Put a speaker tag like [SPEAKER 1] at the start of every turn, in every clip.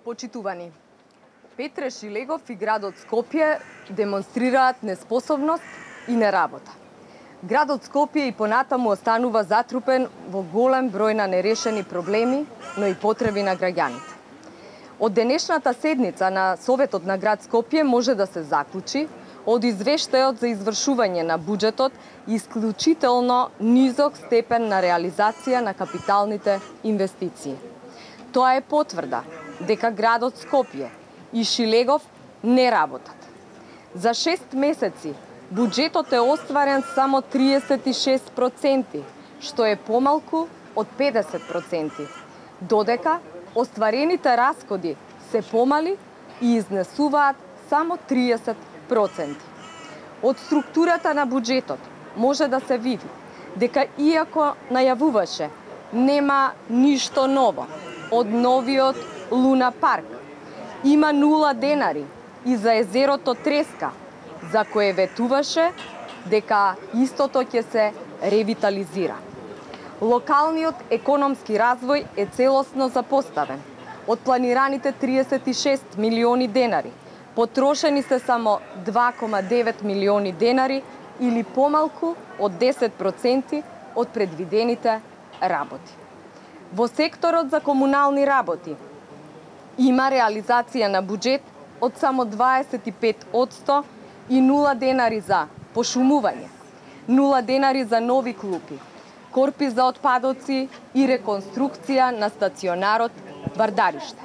[SPEAKER 1] Почитувани, Петре Шилегов и градот Скопје демонстрираат неспособност и неработа. Градот Скопје и понатаму останува затрупен во голем број на нерешени проблеми, но и потреби на граѓаните. Од денешната седница на Советот на град Скопје може да се заклучи од извештајот за извршување на буџетот исклучително низок степен на реализација на капиталните инвестиции. Тоа е потврда дека градот Скопје и Шилегов не работат. За 6 месеци буџетот е остварен само 36%, што е помалку од 50%, додека остварените расходи се помали и изнесуваат само 30%. Од структурата на буџетот може да се види дека иако најавуваше нема ништо ново од новиот Луна парк, има 0 денари и за езерото Треска, за кое ветуваше дека истото ќе се ревитализира. Локалниот економски развој е целосно запоставен. Од планираните 36 милиони денари, потрошени се само 2,9 милиони денари или помалку од 10% од предвидените работи. Во секторот за комунални работи има реализација на буџет од само 25% и 0 денари за пошумување, 0 денари за нови клупи, корпи за отпадоци и реконструкција на стационарот Вардариште.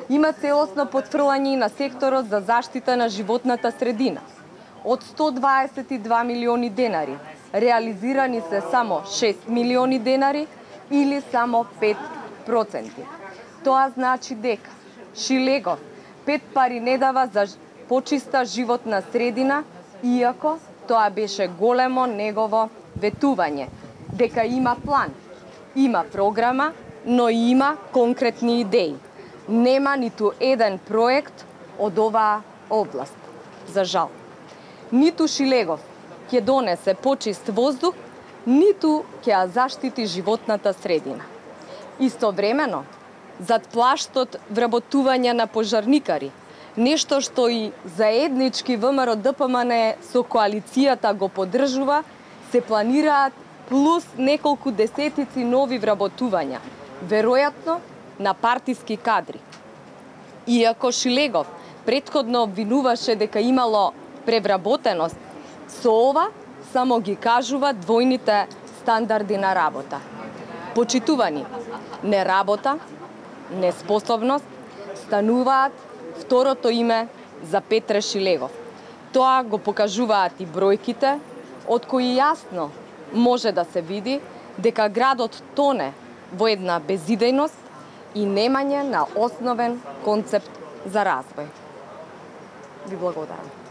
[SPEAKER 1] Има целосно потфрлање на секторот за заштита на животната средина. Од 122 милиони денари, реализирани се само 6 милиони денари или само 5%. Тоа значи дека Шилегов 5 пари не дава за почиста животна средина, иако тоа беше големо негово ветување, дека има план, има програма, но и има конкретни идеи. Нема ниту еден проект од оваа област, за жал. Ниту Шилегов ќе донесе почист воздух, ниту ќе ја заштити животната средина. Истовремено, зад плаштот вработување на пожарникари, нешто што и заеднички ВМРО ДПМН со коалицијата го поддржува, се планираат плюс неколку десетици нови вработувања, веројатно на партиски кадри. Иако Шилегов претходно обвинуваше дека имало превработеност, со ова само ги кажува двојните стандарди на работа. Почитувани, неработа, неспособност стануваат второто име за Петре Шилегов. Тоа го покажуваат и бројките, од кои јасно може да се види дека градот тоне во една безидејност и немање на основен концепт за развој. Ви благодарам.